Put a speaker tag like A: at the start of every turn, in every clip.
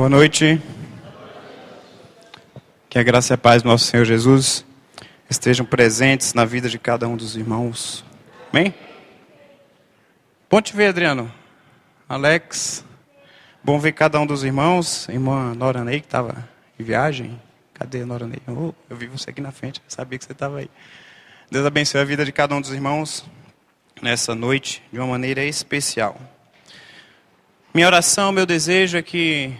A: Boa noite. Que a graça e a paz do nosso Senhor Jesus estejam presentes na vida de cada um dos irmãos. Amém? Bom te ver, Adriano. Alex. Bom ver cada um dos irmãos. Irmã Nora Ney, que estava em viagem. Cadê a Nora Ney? Eu vi você aqui na frente, sabia que você estava aí. Deus abençoe a vida de cada um dos irmãos nessa noite de uma maneira especial. Minha oração, meu desejo é que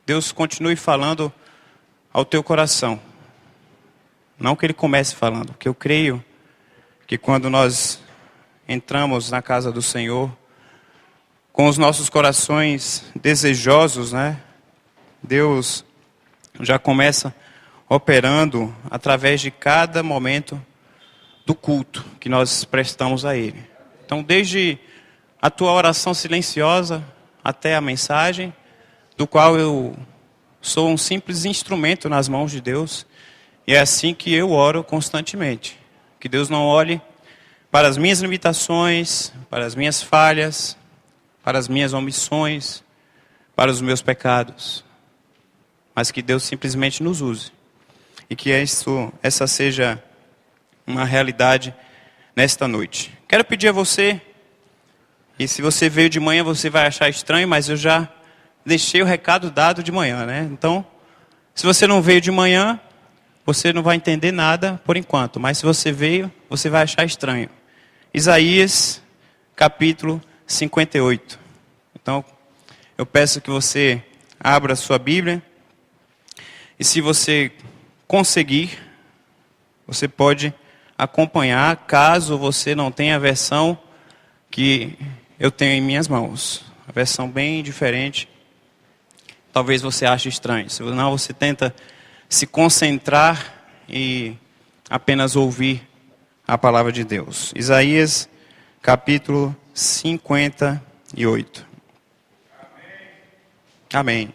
A: Deus continue falando ao teu coração. Não que Ele comece falando, porque eu creio que quando nós entramos na casa do Senhor, com os nossos corações desejosos, Deus já começa operando através de cada momento do culto que nós prestamos a Ele. Então, desde a tua oração silenciosa até a mensagem, do qual eu sou um simples instrumento nas mãos de Deus, e é assim que eu oro constantemente. Que Deus não olhe para as minhas limitações, para as minhas falhas, para as minhas omissões, para os meus pecados, mas que Deus simplesmente nos use. E que essa seja uma realidade nesta noite. Quero pedir a você, e se você veio de manhã você vai achar estranho, mas eu já deixei o recado dado de manhã, Então, se você não veio de manhã, você não vai entender nada por enquanto, mas se você veio, você vai achar estranho. Isaías, capítulo 58. Então, eu peço que você abra a sua Bíblia, e se você conseguir, você pode acompanhar, caso você não tenha a versão que eu tenho em minhas mãos. A versão bem diferente. Talvez você ache estranho. Se não, você tenta se concentrar e apenas ouvir a palavra de Deus. Isaías, capítulo 58. Amém.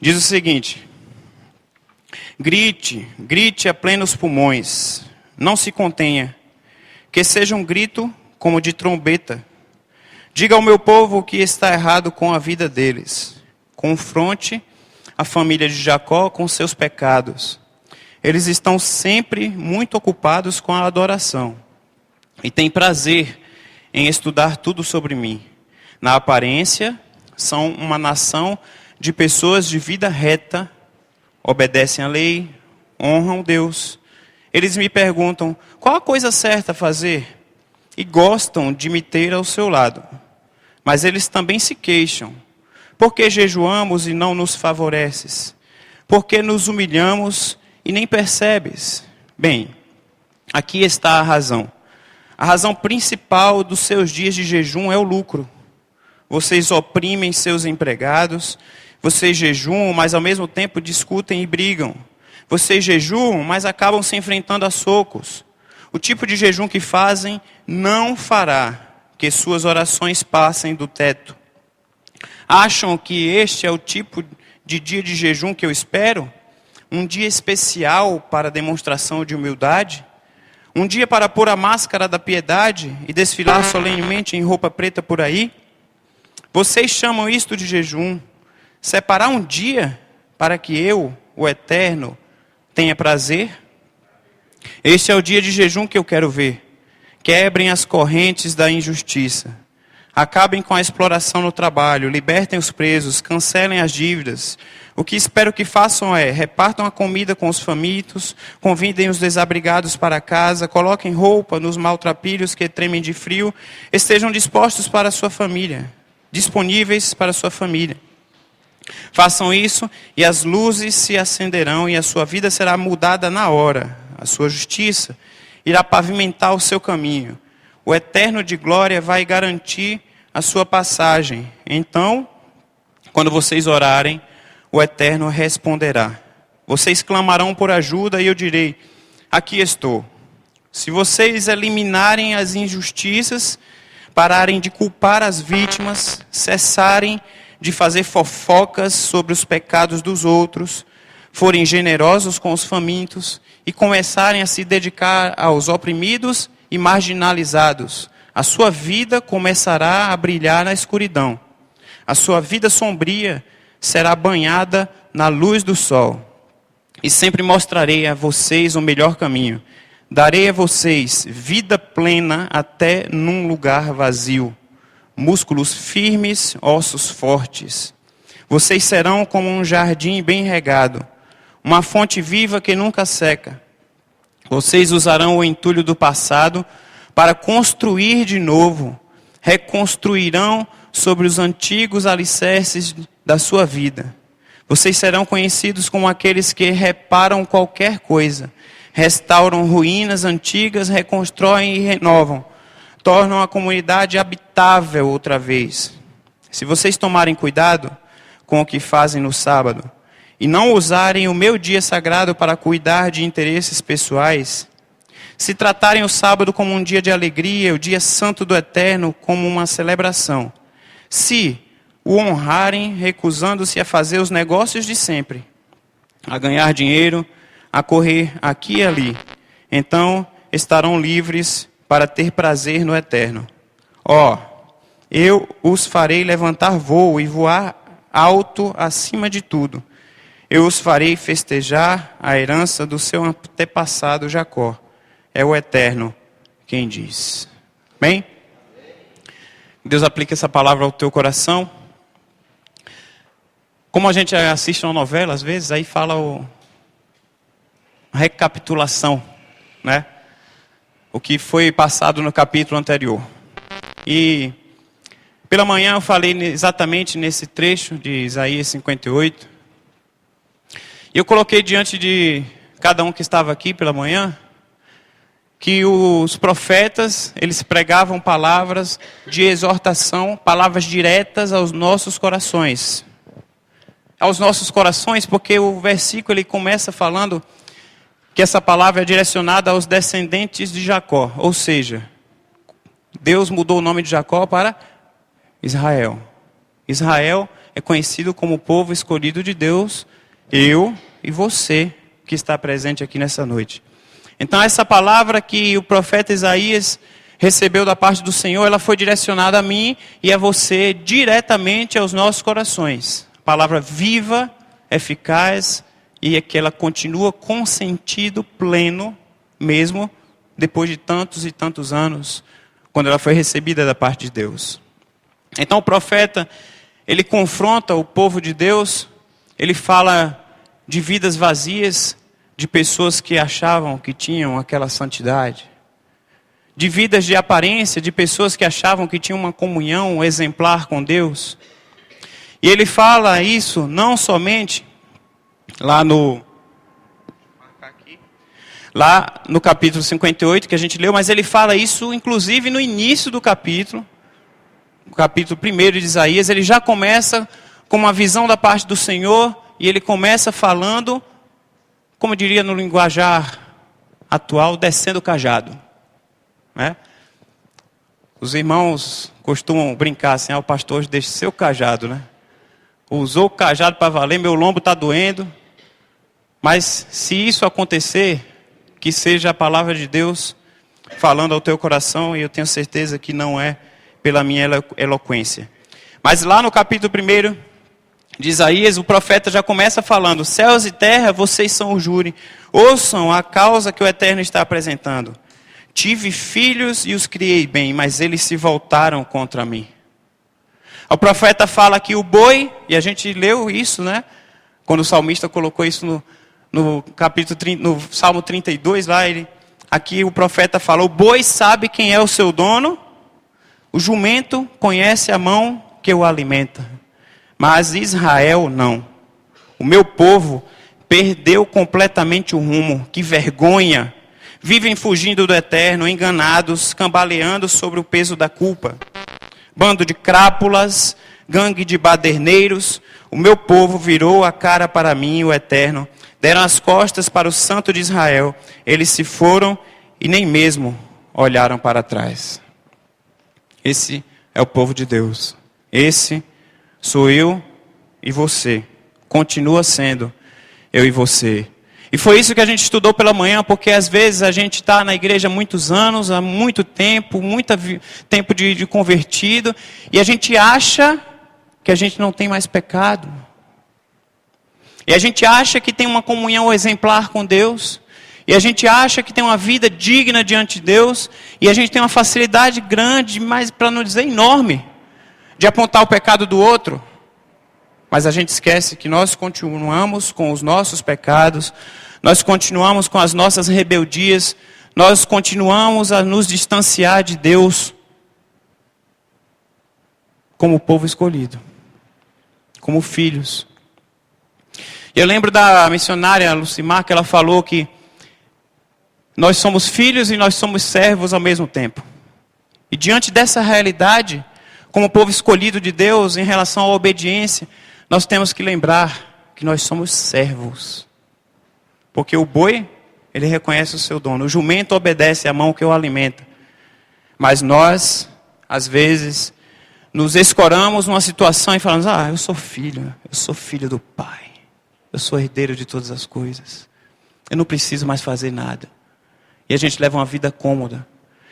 A: Diz o seguinte: grite a plenos pulmões, não se contenha, que seja um grito como de trombeta. Diga ao meu povo o que está errado com a vida deles. Confronte a família de Jacó com seus pecados. Eles estão sempre muito ocupados com a adoração e têm prazer em estudar tudo sobre mim. Na aparência, são uma nação de pessoas de vida reta, obedecem à lei, honram Deus. Eles me perguntam, qual a coisa certa a fazer? E gostam de me ter ao seu lado. Mas eles também se queixam. Por que jejuamos e não nos favoreces? Por que nos humilhamos e nem percebes? Bem, aqui está a razão. A razão principal dos seus dias de jejum é o lucro. Vocês oprimem seus empregados. Vocês jejuam, mas ao mesmo tempo discutem e brigam. Vocês jejuam, mas acabam se enfrentando a socos. O tipo de jejum que fazem não fará que suas orações passem do teto. Acham que este é o tipo de dia de jejum que eu espero? Um dia especial para demonstração de humildade? Um dia para pôr a máscara da piedade e desfilar solenemente em roupa preta por aí? Vocês chamam isto de jejum? Separar um dia para que eu, o Eterno, tenha prazer? Este é o dia de jejum que eu quero ver. Quebrem as correntes da injustiça. Acabem com a exploração no trabalho. Libertem os presos. Cancelem as dívidas. O que espero que façam é, repartam a comida com os famintos. Convidem os desabrigados para casa. Coloquem roupa nos maltrapilhos que tremem de frio. Estejam dispostos para a sua família. Disponíveis para a sua família. Façam isso e as luzes se acenderão e a sua vida será mudada na hora. A sua justiça irá pavimentar o seu caminho. O Eterno de glória vai garantir a sua passagem. Então, quando vocês orarem, o Eterno responderá. Vocês clamarão por ajuda e eu direi, aqui estou. Se vocês eliminarem as injustiças, pararem de culpar as vítimas, cessarem de fazer fofocas sobre os pecados dos outros, forem generosos com os famintos e começarem a se dedicar aos oprimidos e marginalizados, a sua vida começará a brilhar na escuridão. A sua vida sombria será banhada na luz do sol. E sempre mostrarei a vocês o melhor caminho. Darei a vocês vida plena até num lugar vazio. Músculos firmes, ossos fortes. Vocês serão como um jardim bem regado, uma fonte viva que nunca seca. Vocês usarão o entulho do passado para construir de novo. Reconstruirão sobre os antigos alicerces da sua vida. Vocês serão conhecidos como aqueles que reparam qualquer coisa, restauram ruínas antigas, reconstroem e renovam, tornam a comunidade habitável outra vez. Se vocês tomarem cuidado com o que fazem no sábado, e não usarem o meu dia sagrado para cuidar de interesses pessoais, se tratarem o sábado como um dia de alegria, o dia santo do Eterno como uma celebração, se o honrarem recusando-se a fazer os negócios de sempre, a ganhar dinheiro, a correr aqui e ali, então estarão livres para ter prazer no Eterno. Eu os farei levantar voo e voar alto acima de tudo. Eu os farei festejar a herança do seu antepassado Jacó. É o Eterno quem diz. Bem? Deus aplica essa palavra ao teu coração. Como a gente assiste uma novela, às vezes, aí fala a recapitulação, né? O que foi passado no capítulo anterior. E pela manhã eu falei exatamente nesse trecho de Isaías 58. E eu coloquei diante de cada um que estava aqui pela manhã, que os profetas, eles pregavam palavras de exortação, palavras diretas aos nossos corações. Aos nossos corações, porque o versículo ele começa falando que essa palavra é direcionada aos descendentes de Jacó. Ou seja, Deus mudou o nome de Jacó para Israel. Israel é conhecido como o povo escolhido de Deus, eu e você que está presente aqui nessa noite. Então essa palavra que o profeta Isaías recebeu da parte do Senhor, ela foi direcionada a mim e a você diretamente aos nossos corações. Palavra viva, eficaz e é que ela continua com sentido pleno, mesmo depois de tantos e tantos anos, quando ela foi recebida da parte de Deus. Então o profeta, ele confronta o povo de Deus, ele fala de vidas vazias, de pessoas que achavam que tinham aquela santidade, de vidas de aparência, de pessoas que achavam que tinham uma comunhão exemplar com Deus. E ele fala isso não somente lá no capítulo 58 que a gente leu, mas ele fala isso inclusive no início do capítulo 1 de Isaías. Ele já começa com uma visão da parte do Senhor e ele começa falando, como diria no linguajar atual, descendo o cajado, né? Os irmãos costumam brincar assim, o pastor desceu o cajado, né? Usou o cajado para valer, meu lombo está doendo. Mas se isso acontecer, que seja a palavra de Deus falando ao teu coração, e eu tenho certeza que não é pela minha eloquência. Mas lá no capítulo 1 de Isaías, o profeta já começa falando: céus e terra, vocês são o júri. Ouçam a causa que o Eterno está apresentando. Tive filhos e os criei bem, mas eles se voltaram contra mim. O profeta fala que o boi, e a gente leu isso, né? Quando o salmista colocou isso no Salmo 32, lá, aqui o profeta fala: o boi sabe quem é o seu dono, o jumento conhece a mão que o alimenta, mas Israel não. O meu povo perdeu completamente o rumo, que vergonha. Vivem fugindo do Eterno, enganados, cambaleando sobre o peso da culpa. Bando de crápulas, gangue de baderneiros, o meu povo virou a cara para mim, o Eterno. Deram as costas para o Santo de Israel. Eles se foram e nem mesmo olharam para trás. Esse é o povo de Deus. Esse sou eu e você. Continua sendo eu e você. E foi isso que a gente estudou pela manhã, porque às vezes a gente está na igreja há muitos anos, há muito tempo, tempo de convertido, e a gente acha que a gente não tem mais pecado. E a gente acha que tem uma comunhão exemplar com Deus, e a gente acha que tem uma vida digna diante de Deus, e a gente tem uma facilidade grande, mas para não dizer enorme, de apontar o pecado do outro. Mas a gente esquece que nós continuamos com os nossos pecados, nós continuamos com as nossas rebeldias, nós continuamos a nos distanciar de Deus como povo escolhido, como filhos. Eu lembro da missionária Lucimar, que ela falou que nós somos filhos e nós somos servos ao mesmo tempo. E diante dessa realidade, como povo escolhido de Deus, em relação à obediência, nós temos que lembrar que nós somos servos. Porque o boi, ele reconhece o seu dono. O jumento obedece à mão que o alimenta. Mas nós, às vezes, nos escoramos numa situação e falamos: eu sou filho do Pai. Eu sou herdeiro de todas as coisas. Eu não preciso mais fazer nada. E a gente leva uma vida cômoda.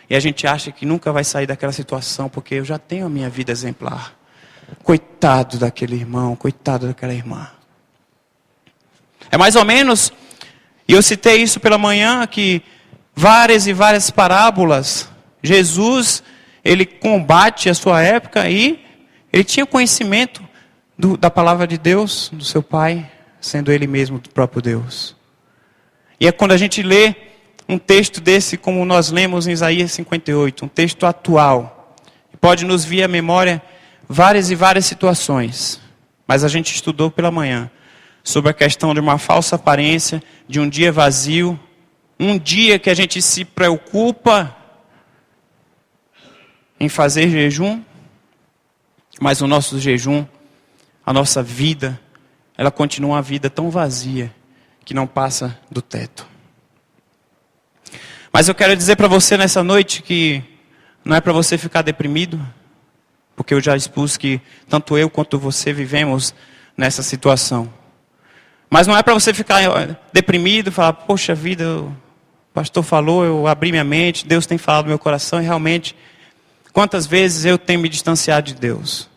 A: E a gente acha que nunca vai sair daquela situação, porque eu já tenho a minha vida exemplar. Coitado daquele irmão, coitado daquela irmã. É mais ou menos, e eu citei isso pela manhã, que várias e várias parábolas, Jesus, ele combate a sua época e ele tinha conhecimento da palavra de Deus, do seu Pai, sendo ele mesmo o próprio Deus. E é quando a gente lê um texto desse, como nós lemos em Isaías 58, um texto atual, pode nos vir à memória várias e várias situações, mas a gente estudou pela manhã sobre a questão de uma falsa aparência, de um dia vazio, um dia que a gente se preocupa em fazer jejum, mas o nosso jejum, a nossa vida, ela continua uma vida tão vazia que não passa do teto. Mas eu quero dizer para você nessa noite que não é para você ficar deprimido, porque eu já expus que tanto eu quanto você vivemos nessa situação. Mas não é para você ficar deprimido, falar: poxa vida, o pastor falou, eu abri minha mente, Deus tem falado no meu coração, e realmente, quantas vezes eu tenho me distanciado de Deus?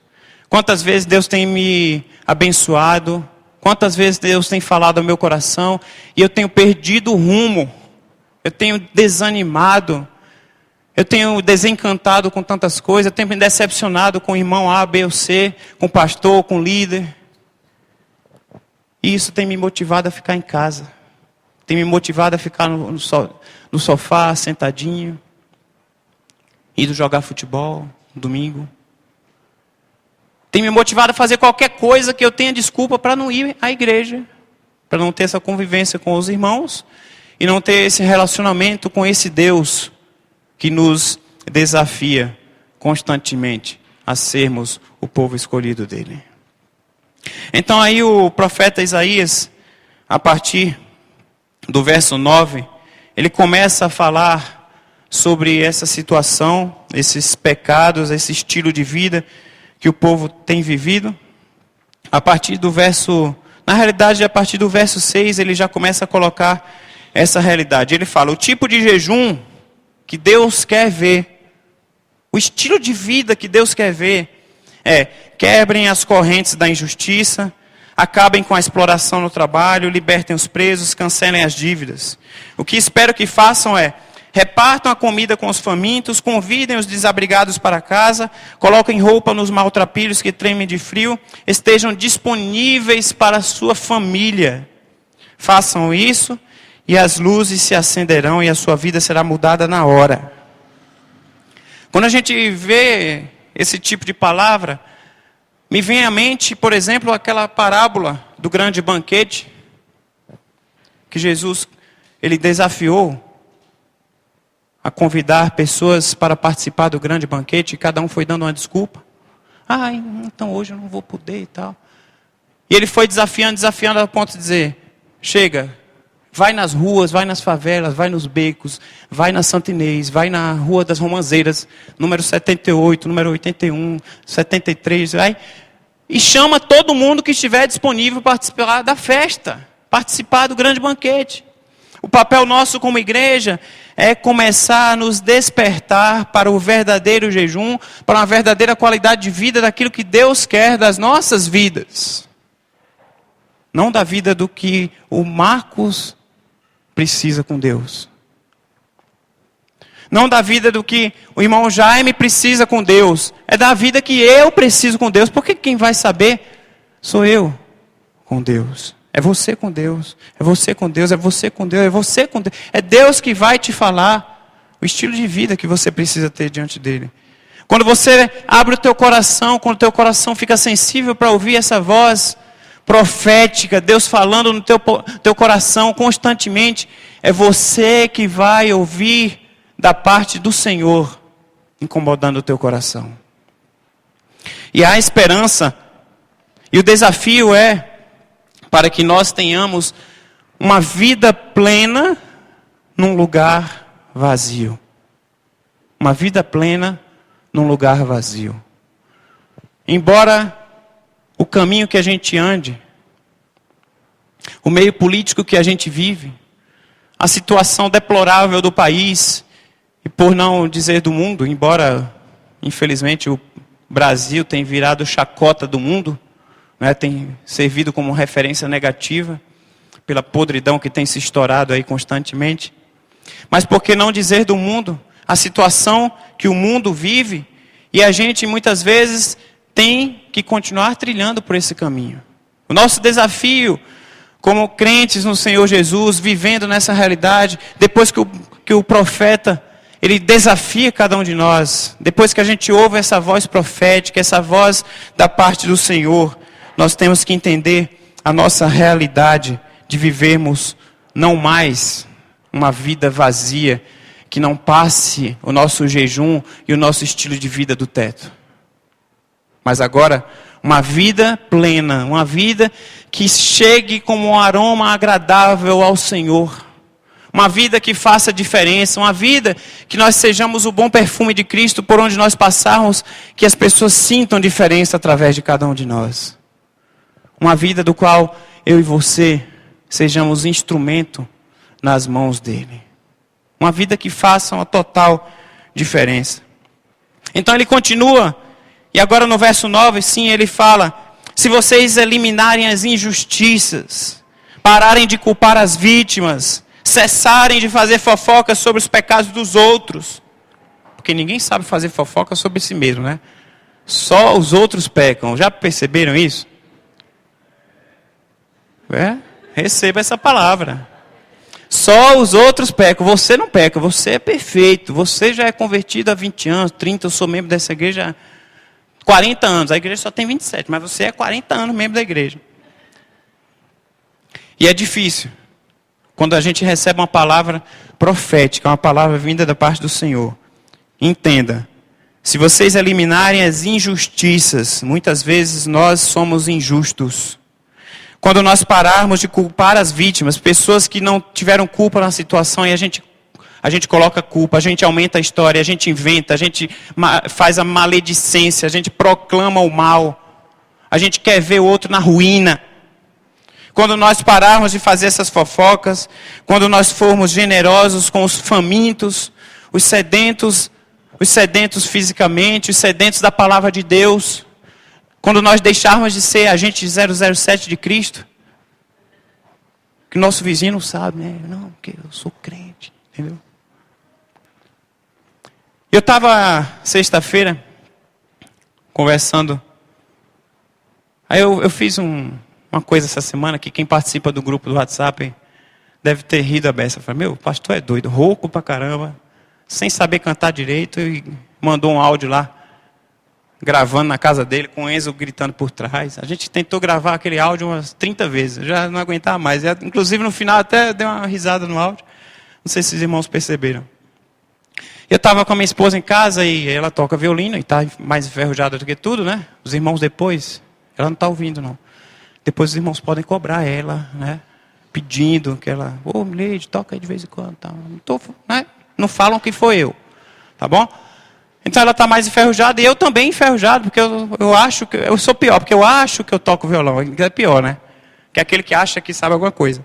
A: Quantas vezes Deus tem me abençoado? Quantas vezes Deus tem falado ao meu coração e eu tenho perdido o rumo? Eu tenho desanimado. Eu tenho desencantado com tantas coisas, eu tenho me decepcionado com o irmão A, B ou C, com o pastor, com o líder. E isso tem me motivado a ficar em casa. Tem me motivado a ficar no sofá, sentadinho, indo jogar futebol, no domingo. Tem me motivado a fazer qualquer coisa que eu tenha desculpa para não ir à igreja. Para não ter essa convivência com os irmãos e não ter esse relacionamento com esse Deus que nos desafia constantemente a sermos o povo escolhido dele. Então aí o profeta Isaías, a partir do verso 9, ele começa a falar sobre essa situação, esses pecados, esse estilo de vida que o povo tem vivido. A partir do verso, na realidade, a partir do verso 6, ele já começa a colocar essa realidade. Ele fala: o tipo de jejum que Deus quer ver, o estilo de vida que Deus quer ver é: quebrem as correntes da injustiça, acabem com a exploração no trabalho, libertem os presos, cancelem as dívidas. O que espero que façam é: repartam a comida com os famintos, convidem os desabrigados para casa, coloquem roupa nos maltrapilhos que tremem de frio, estejam disponíveis para a sua família. Façam isso e as luzes se acenderão e a sua vida será mudada na hora. Quando a gente vê esse tipo de palavra, me vem à mente, por exemplo, aquela parábola do grande banquete, que Jesus, ele desafiou a convidar pessoas para participar do grande banquete, e cada um foi dando uma desculpa. Então hoje eu não vou poder e tal. E ele foi desafiando ao ponto de dizer: chega, vai nas ruas, vai nas favelas, vai nos becos, vai na Santa Inês, vai na Rua das Romãzeiras, número 78, número 81, 73, vai, e chama todo mundo que estiver disponível para participar da festa. participar do grande banquete. O papel nosso como igreja é começar a nos despertar para o verdadeiro jejum, para uma verdadeira qualidade de vida daquilo que Deus quer das nossas vidas. Não da vida do que o Marcos precisa com Deus. Não da vida do que o irmão Jaime precisa com Deus. É da vida que eu preciso com Deus. Porque quem vai saber sou eu com Deus. É você com Deus. É você com Deus. É você com Deus. É você com Deus. É Deus que vai te falar o estilo de vida que você precisa ter diante dele. Quando você abre o teu coração, quando o teu coração fica sensível para ouvir essa voz profética, Deus falando no teu coração constantemente, é você que vai ouvir da parte do Senhor, incomodando o teu coração. E há esperança, e o desafio é para que nós tenhamos uma vida plena num lugar vazio. Uma vida plena num lugar vazio. Embora o caminho que a gente ande, o meio político que a gente vive, a situação deplorável do país, e por não dizer do mundo, embora, infelizmente, o Brasil tenha virado chacota do mundo, né, tem servido como referência negativa, pela podridão que tem se estourado aí constantemente. Mas por que não dizer do mundo, a situação que o mundo vive, e a gente muitas vezes tem que continuar trilhando por esse caminho. O nosso desafio, como crentes no Senhor Jesus, vivendo nessa realidade, depois que o profeta, ele desafia cada um de nós, depois que a gente ouve essa voz profética, essa voz da parte do Senhor, nós temos que entender a nossa realidade de vivermos não mais uma vida vazia, que não passe o nosso jejum e o nosso estilo de vida do teto. Mas agora, uma vida plena, uma vida que chegue como um aroma agradável ao Senhor. Uma vida que faça diferença, uma vida que nós sejamos o bom perfume de Cristo por onde nós passarmos, que as pessoas sintam diferença através de cada um de nós. Uma vida do qual eu e você sejamos instrumento nas mãos dele. Uma vida que faça uma total diferença. Então ele continua, e agora no verso 9, sim, ele fala: se vocês eliminarem as injustiças, pararem de culpar as vítimas, cessarem de fazer fofoca sobre os pecados dos outros. Porque ninguém sabe fazer fofoca sobre si mesmo, né? Só os outros pecam. Já perceberam isso? Receba essa palavra. Só os outros pecam. Você não peca. Você é perfeito. Você já é convertido há 20 anos, 30. Eu sou membro dessa igreja há 40 anos. A igreja só tem 27. Mas você é 40 anos membro da igreja. E é difícil quando a gente recebe uma palavra profética, uma palavra vinda da parte do Senhor. Entenda, se vocês eliminarem as injustiças, muitas vezes nós somos injustos. Quando nós pararmos de culpar as vítimas, pessoas que não tiveram culpa na situação, e a gente coloca culpa, a gente aumenta a história, a gente inventa, a gente faz a maledicência, a gente proclama o mal, a gente quer ver o outro na ruína. Quando nós pararmos de fazer essas fofocas, quando nós formos generosos com os famintos, os sedentos fisicamente, os sedentos da palavra de Deus, quando nós deixarmos de ser agente 007 de Cristo, que o nosso vizinho não sabe, né? Não, porque eu sou crente, entendeu? Eu estava sexta-feira conversando, aí eu fiz uma coisa essa semana que quem participa do grupo do WhatsApp deve ter rido a beça. Eu falei, meu, o pastor é doido, rouco pra caramba, sem saber cantar direito, e mandou um áudio lá, gravando na casa dele, com o Enzo gritando por trás. A gente tentou gravar aquele áudio umas 30 vezes, eu já não aguentava mais. Inclusive no final até deu uma risada no áudio. Não sei se os irmãos perceberam. Eu estava com a minha esposa em casa e ela toca violino e está mais enferrujada do que tudo, né? Os irmãos depois, ela não está ouvindo não. Depois os irmãos podem cobrar ela, né? Pedindo que ela, Milady, toca aí de vez em quando. Tá? Não falam que foi eu, tá bom? Então ela está mais enferrujada e eu também enferrujado, porque eu acho que eu sou pior, porque eu acho que eu toco violão. É pior, né? que é aquele que acha que sabe alguma coisa.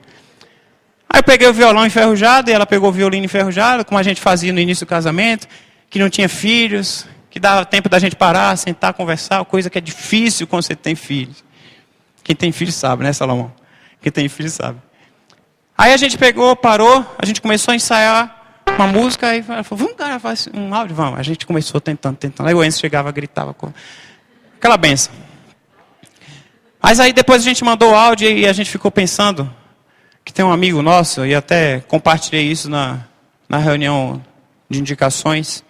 A: Aí eu peguei o violão enferrujado, e ela pegou o violino enferrujado, como a gente fazia no início do casamento, que não tinha filhos, que dava tempo da gente parar, sentar, conversar, coisa que é difícil quando você tem filhos. Quem tem filho sabe, né, Salomão? Quem tem filho sabe. Aí a gente pegou, parou, a gente começou a ensaiar uma música, aí ela falou, vamos gravar um áudio? Vamos. A gente começou tentando. Aí o Enzo chegava, gritava, aquela benção. Mas aí depois a gente mandou o áudio e a gente ficou pensando que tem um amigo nosso, e até compartilhei isso na reunião de indicações.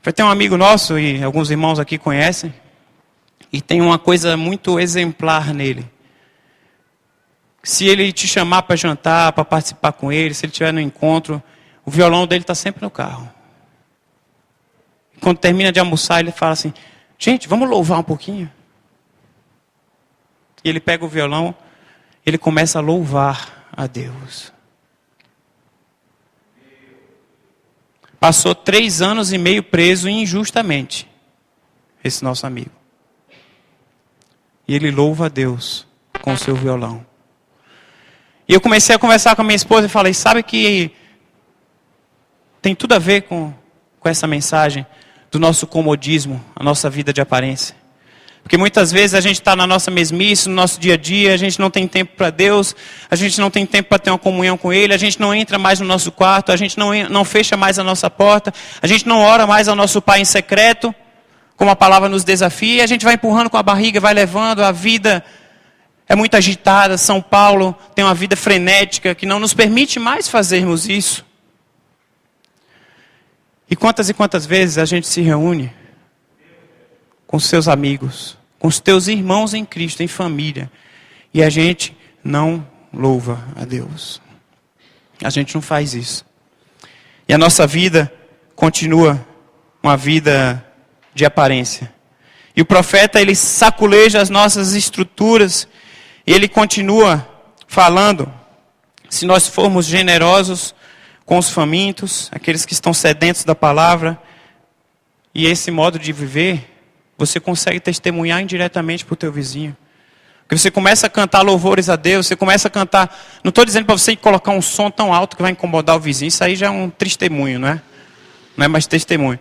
A: Vai ter um amigo nosso, e alguns irmãos aqui conhecem, e tem uma coisa muito exemplar nele. Se ele te chamar para jantar, para participar com ele, se ele estiver no encontro, o violão dele está sempre no carro. Quando termina de almoçar, ele fala assim, gente, vamos louvar um pouquinho? E ele pega o violão, ele começa a louvar a Deus. Passou 3 anos e meio preso injustamente, esse nosso amigo. E ele louva a Deus com o seu violão. E eu comecei a conversar com a minha esposa e falei, sabe que tem tudo a ver com essa mensagem do nosso comodismo, a nossa vida de aparência. Porque muitas vezes a gente está na nossa mesmice, no nosso dia a dia, a gente não tem tempo para Deus, a gente não tem tempo para ter uma comunhão com Ele, a gente não entra mais no nosso quarto, a gente não fecha mais a nossa porta, a gente não ora mais ao nosso Pai em secreto, como a palavra nos desafia, a gente vai empurrando com a barriga, vai levando, a vida é muito agitada. São Paulo tem uma vida frenética que não nos permite mais fazermos isso. E quantas vezes a gente se reúne com seus amigos, com os teus irmãos em Cristo, em família, e a gente não louva a Deus. A gente não faz isso. E a nossa vida continua uma vida de aparência. E o profeta, ele saculeja as nossas estruturas, e ele continua falando, se nós formos generosos com os famintos, aqueles que estão sedentos da palavra, e esse modo de viver, você consegue testemunhar indiretamente para o teu vizinho. Porque você começa a cantar louvores a Deus, você começa a cantar, não estou dizendo para você colocar um som tão alto que vai incomodar o vizinho, isso aí já é um testemunho, não é? Não é mais testemunho.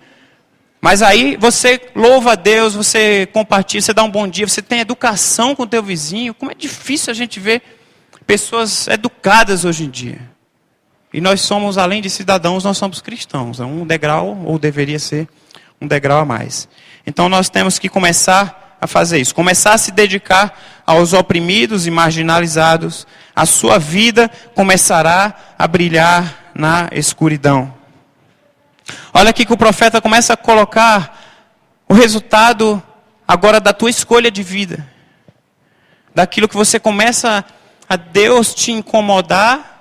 A: Mas aí você louva a Deus, você compartilha, você dá um bom dia, você tem educação com o teu vizinho. Como é difícil a gente ver pessoas educadas hoje em dia. E nós somos, além de cidadãos, nós somos cristãos. É um degrau, ou deveria ser um degrau a mais. Então nós temos que começar a fazer isso. Começar a se dedicar aos oprimidos e marginalizados. A sua vida começará a brilhar na escuridão. Olha aqui que o profeta começa a colocar o resultado agora da tua escolha de vida. Daquilo que você começa a Deus te incomodar.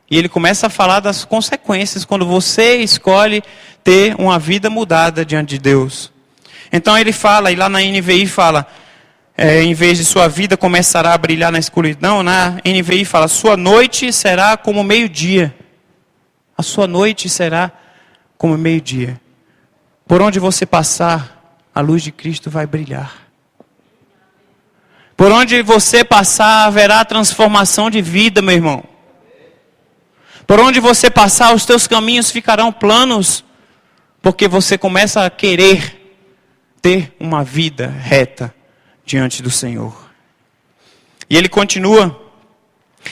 A: E ele começa a falar das consequências quando você escolhe ter uma vida mudada diante de Deus. Então ele fala, e lá na NVI fala, em vez de sua vida começará a brilhar na escuridão, na NVI fala, sua noite será como meio-dia. A sua noite será como meio-dia. Por onde você passar, a luz de Cristo vai brilhar. Por onde você passar, haverá transformação de vida, meu irmão. Por onde você passar, os teus caminhos ficarão planos, porque você começa a querer ter uma vida reta diante do Senhor. E ele continua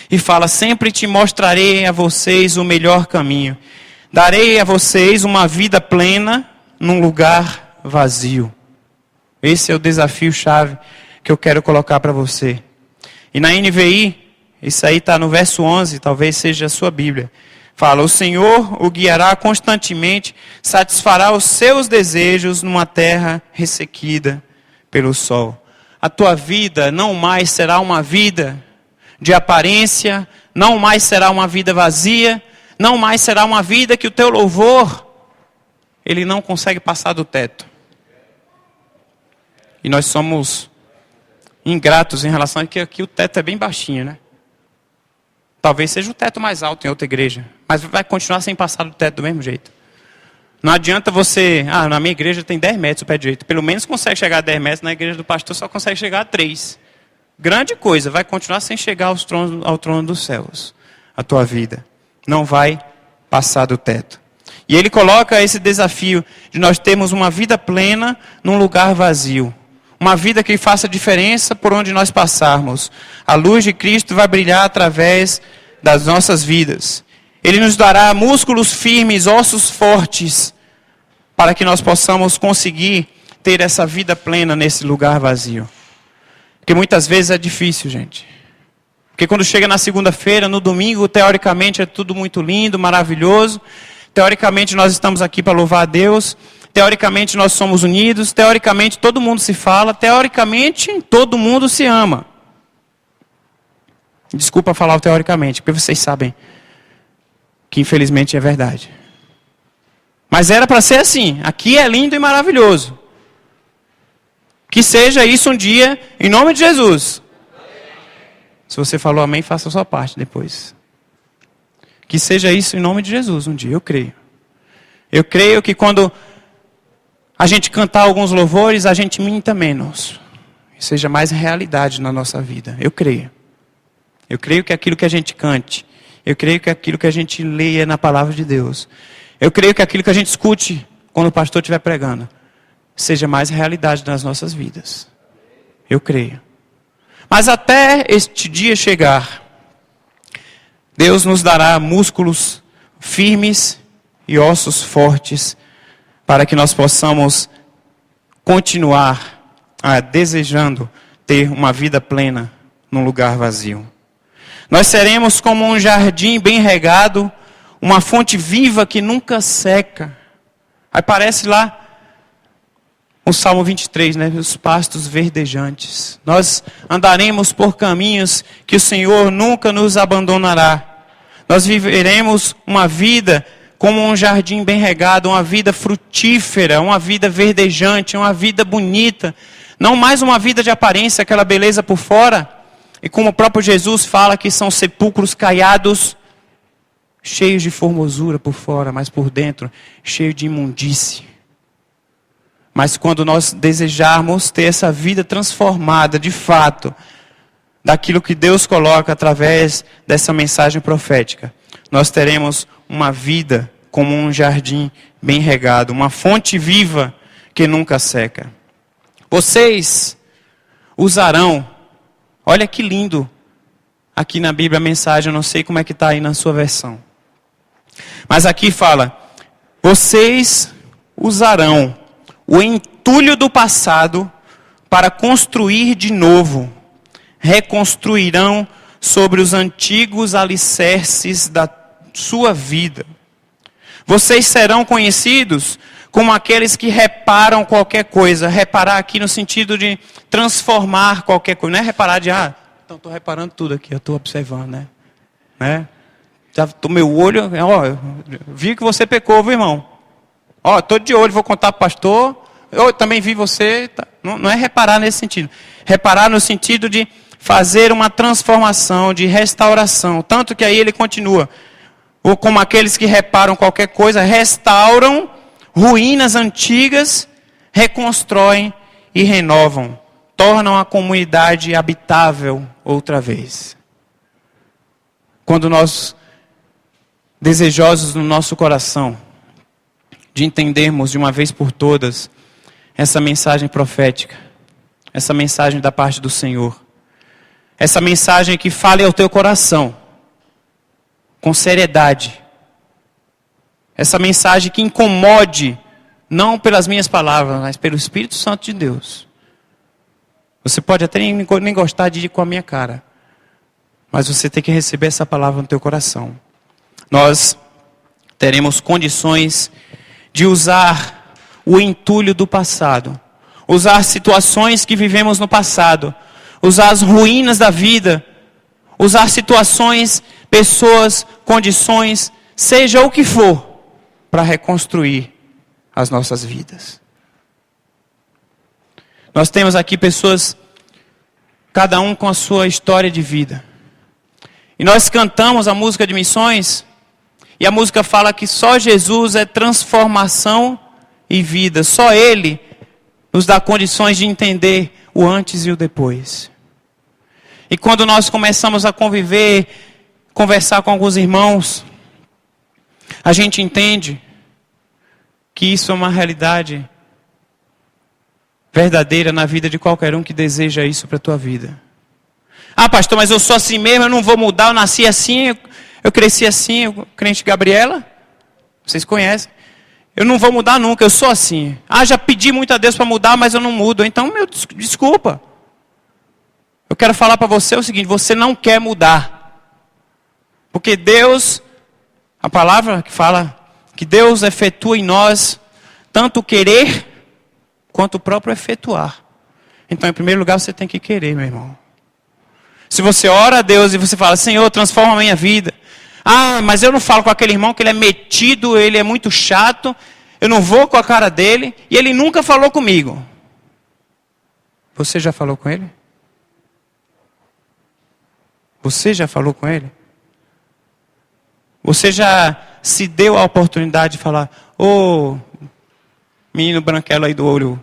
A: e fala, sempre te mostrarei a vocês o melhor caminho. Darei a vocês uma vida plena num lugar vazio. Esse é o desafio-chave que eu quero colocar para você. E na NVI, isso aí está no verso 11, talvez seja a sua Bíblia. Fala, o Senhor o guiará constantemente, satisfará os seus desejos numa terra ressequida pelo sol. A tua vida não mais será uma vida de aparência, não mais será uma vida vazia, não mais será uma vida que o teu louvor, ele não consegue passar do teto. E nós somos ingratos em relação a que aqui o teto é bem baixinho, né? Talvez seja o teto mais alto em outra igreja, mas vai continuar sem passar do teto do mesmo jeito. Não adianta você, na minha igreja tem 10 metros o pé direito, pelo menos consegue chegar a 10 metros, na igreja do pastor só consegue chegar a 3. grande coisa, vai continuar sem chegar ao trono dos céus. A tua vida não vai passar do teto. E ele coloca esse desafio de nós termos uma vida plena num lugar vazio. Uma vida que faça diferença por onde nós passarmos. A luz de Cristo vai brilhar através das nossas vidas. Ele nos dará músculos firmes, ossos fortes, para que nós possamos conseguir ter essa vida plena nesse lugar vazio. Porque muitas vezes é difícil, gente. Porque quando chega na segunda-feira, no domingo, teoricamente é tudo muito lindo, maravilhoso. Teoricamente nós estamos aqui para louvar a Deus. Teoricamente nós somos unidos. Teoricamente todo mundo se fala. Teoricamente todo mundo se ama. Desculpa falar o teoricamente, porque vocês sabem que infelizmente é verdade. Mas era para ser assim. Aqui é lindo e maravilhoso. Que seja isso um dia, em nome de Jesus. Se você falou amém, faça a sua parte depois. Que seja isso em nome de Jesus um dia, eu creio. Eu creio que quando a gente cantar alguns louvores, a gente minta menos. E seja mais realidade na nossa vida. Eu creio. Eu creio que aquilo que a gente cante, eu creio que aquilo que a gente leia na palavra de Deus, eu creio que aquilo que a gente escute quando o pastor estiver pregando, seja mais realidade nas nossas vidas. Eu creio. Mas até este dia chegar, Deus nos dará músculos firmes e ossos fortes para que nós possamos continuar desejando ter uma vida plena num lugar vazio. Nós seremos como um jardim bem regado, uma fonte viva que nunca seca. Aí parece lá o Salmo 23, né? Os pastos verdejantes. Nós andaremos por caminhos que o Senhor nunca nos abandonará. Nós viveremos uma vida como um jardim bem regado, uma vida frutífera, uma vida verdejante, uma vida bonita. Não mais uma vida de aparência, aquela beleza por fora. E como o próprio Jesus fala que são sepulcros caiados, cheios de formosura por fora, mas por dentro, cheio de imundície. Mas quando nós desejarmos ter essa vida transformada, de fato, daquilo que Deus coloca através dessa mensagem profética, nós teremos uma vida como um jardim bem regado, uma fonte viva que nunca seca. Vocês usarão, olha que lindo, aqui na Bíblia a mensagem, eu não sei como é que está aí na sua versão. Mas aqui fala, vocês usarão o entulho do passado para construir de novo. Reconstruirão sobre os antigos alicerces da sua vida. Vocês serão conhecidos como aqueles que reparam qualquer coisa. Reparar aqui no sentido de transformar qualquer coisa. Não é reparar de, então estou reparando tudo aqui, eu estou observando, né? Já tô meu olho, eu vi que você pecou, viu, irmão? Estou de olho, vou contar para o pastor. Eu também vi você. Tá. Não é reparar nesse sentido. Reparar no sentido de fazer uma transformação, de restauração. Tanto que aí ele continua. Ou como aqueles que reparam qualquer coisa, restauram ruínas antigas, reconstroem e renovam. Tornam a comunidade habitável outra vez. Quando nós, desejosos no nosso coração, de entendermos de uma vez por todas essa mensagem profética, essa mensagem da parte do Senhor, essa mensagem que fale ao teu coração, com seriedade, essa mensagem que incomode, não pelas minhas palavras, mas pelo Espírito Santo de Deus. Você pode até nem gostar de ir com a minha cara, mas você tem que receber essa palavra no teu coração. Nós teremos condições de usar o entulho do passado, usar situações que vivemos no passado, usar as ruínas da vida, usar situações, pessoas, condições, seja o que for, para reconstruir as nossas vidas. Nós temos aqui pessoas, cada um com a sua história de vida. E nós cantamos a música de missões, e a música fala que só Jesus é transformação e vida. Só Ele nos dá condições de entender o antes e o depois. E quando nós começamos a conviver, conversar com alguns irmãos, a gente entende que isso é uma realidade verdadeira na vida de qualquer um que deseja isso para a tua vida. Ah, pastor, mas eu sou assim mesmo, eu não vou mudar, eu nasci assim, eu cresci assim, o crente Gabriela, vocês conhecem. Eu não vou mudar nunca, eu sou assim. Ah, já pedi muito a Deus para mudar, mas eu não mudo. Então, desculpa. Eu quero falar para você o seguinte, você não quer mudar. Porque Deus, a palavra que fala que Deus efetua em nós tanto o querer quanto o próprio efetuar. Então, em primeiro lugar, você tem que querer, meu irmão. Se você ora a Deus e você fala, Senhor, transforma a minha vida. Ah, mas eu não falo com aquele irmão que ele é metido, ele é muito chato. Eu não vou com a cara dele e ele nunca falou comigo. Você já falou com ele? Você já falou com ele? Você já se deu a oportunidade de falar, ô, menino branquelo aí do olho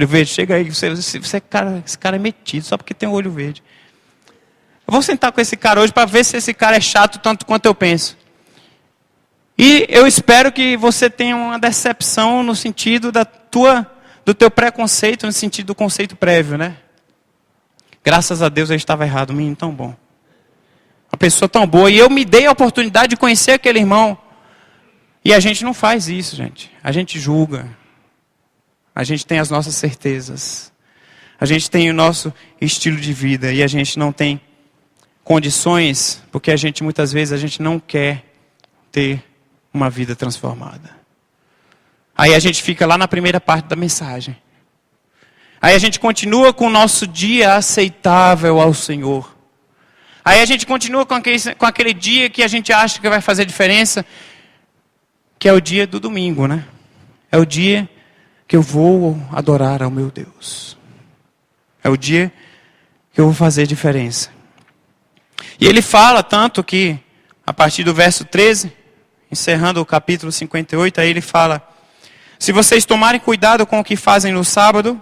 A: verde, chega aí, esse cara é metido, só porque tem o olho verde. Eu vou sentar com esse cara hoje para ver se esse cara é chato tanto quanto eu penso. E eu espero que você tenha uma decepção no sentido do teu preconceito, no sentido do conceito prévio, né? Graças a Deus eu estava errado, um menino tão bom. Uma pessoa tão boa. E eu me dei a oportunidade de conhecer aquele irmão. E a gente não faz isso, gente. A gente julga. A gente tem as nossas certezas. A gente tem o nosso estilo de vida. E a gente não tem condições, porque muitas vezes a gente não quer ter uma vida transformada. Aí a gente fica lá na primeira parte da mensagem. Aí a gente continua com o nosso dia aceitável ao Senhor. Aí a gente continua com aquele dia que a gente acha que vai fazer diferença, que é o dia do domingo, né? É o dia que eu vou adorar ao meu Deus. É o dia que eu vou fazer diferença. E ele fala tanto que, a partir do verso 13, encerrando o capítulo 58, aí ele fala, se vocês tomarem cuidado com o que fazem no sábado,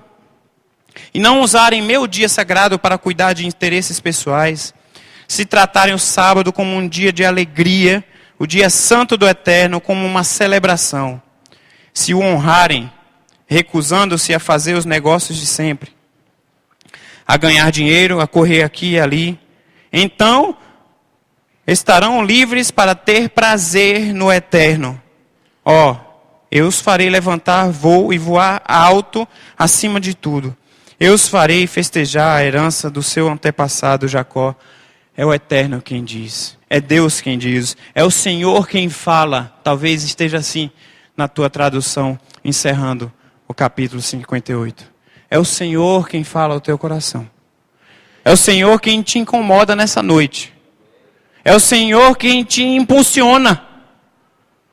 A: e não usarem meu dia sagrado para cuidar de interesses pessoais, se tratarem o sábado como um dia de alegria, o dia santo do Eterno como uma celebração, se o honrarem, recusando-se a fazer os negócios de sempre, a ganhar dinheiro, a correr aqui e ali, então estarão livres para ter prazer no Eterno. Ó, eu os farei levantar voo e voar alto acima de tudo. Eu os farei festejar a herança do seu antepassado Jacó. É o Eterno quem diz. É Deus quem diz. É o Senhor quem fala. Talvez esteja assim na tua tradução, encerrando o capítulo 58. É o Senhor quem fala ao teu coração. É o Senhor quem te incomoda nessa noite. É o Senhor quem te impulsiona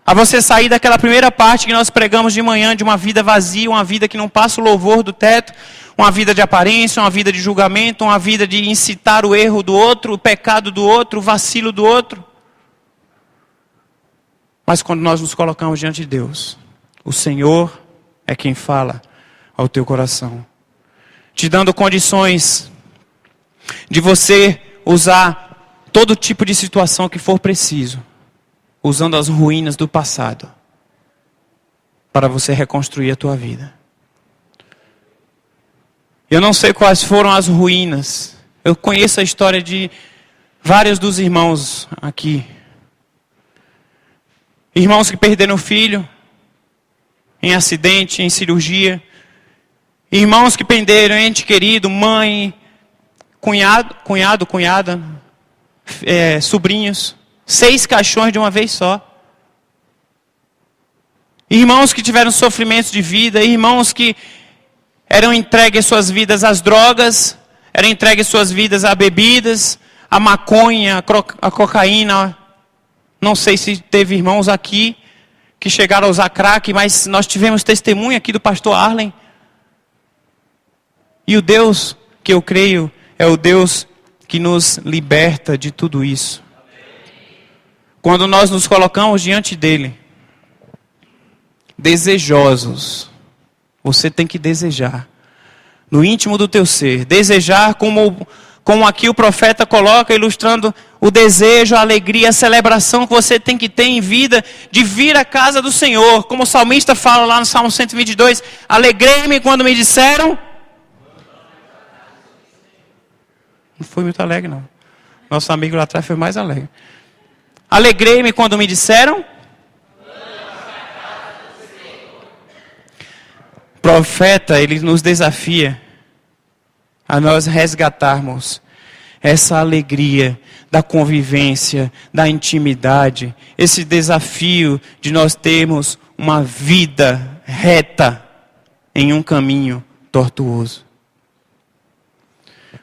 A: a você sair daquela primeira parte que nós pregamos de manhã, de uma vida vazia, uma vida que não passa o louvor do teto, uma vida de aparência, uma vida de julgamento, uma vida de incitar o erro do outro, o pecado do outro, o vacilo do outro. Mas quando nós nos colocamos diante de Deus, o Senhor é quem fala ao teu coração, te dando condições de você usar todo tipo de situação que for preciso, usando as ruínas do passado, para você reconstruir a tua vida. Eu não sei quais foram as ruínas. Eu conheço a história de vários dos irmãos aqui. Irmãos que perderam filho em acidente, em cirurgia. Irmãos que perderam ente querido, mãe, cunhada, sobrinhos. 6 caixões de uma vez só. Irmãos que tiveram sofrimentos de vida, irmãos que eram entregues suas vidas às drogas, eram entregues suas vidas a bebidas, a maconha, a cocaína. Não sei se teve irmãos aqui que chegaram a usar crack, mas nós tivemos testemunho aqui do pastor Arlen. E o Deus que eu creio é o Deus que nos liberta de tudo isso. Quando nós nos colocamos diante dele, desejosos, você tem que desejar, no íntimo do teu ser, desejar como como aqui o profeta coloca, ilustrando o desejo, a alegria, a celebração que você tem que ter em vida de vir à casa do Senhor. Como o salmista fala lá no Salmo 122, alegrei-me quando me disseram... Não foi muito alegre, não. Nosso amigo lá atrás foi mais alegre. Alegrei-me quando me disseram... O profeta, ele nos desafia a nós resgatarmos essa alegria da convivência, da intimidade, esse desafio de nós termos uma vida reta em um caminho tortuoso.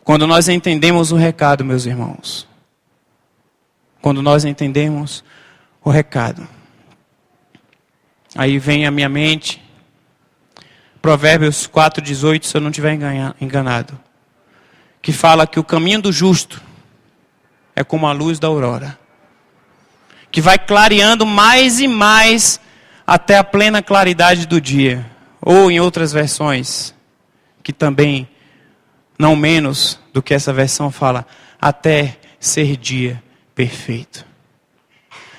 A: Quando nós entendemos o recado, meus irmãos, quando nós entendemos o recado, aí vem à minha mente Provérbios 4:18, se eu não estiver enganado, que fala que o caminho do justo é como a luz da aurora, que vai clareando mais e mais até a plena claridade do dia. Ou em outras versões, que também, não menos do que essa versão fala, até ser dia perfeito.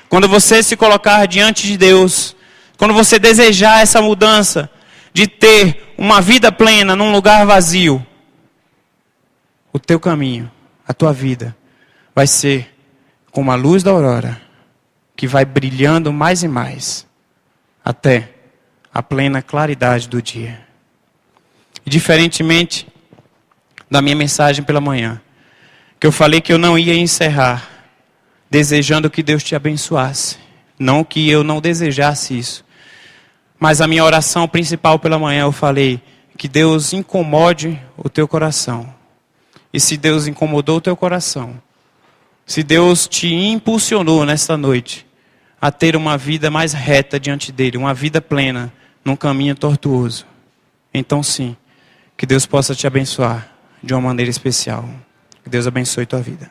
A: Quando você se colocar diante de Deus, quando você desejar essa mudança, de ter uma vida plena num lugar vazio, o teu caminho, a tua vida, vai ser como a luz da aurora, que vai brilhando mais e mais, até a plena claridade do dia. E diferentemente da minha mensagem pela manhã, que eu falei que eu não ia encerrar desejando que Deus te abençoasse, não que eu não desejasse isso, mas a minha oração principal pela manhã eu falei que Deus incomode o teu coração. E se Deus incomodou o teu coração, se Deus te impulsionou nesta noite a ter uma vida mais reta diante dele, uma vida plena num caminho tortuoso, então sim, que Deus possa te abençoar de uma maneira especial. Que Deus abençoe tua vida.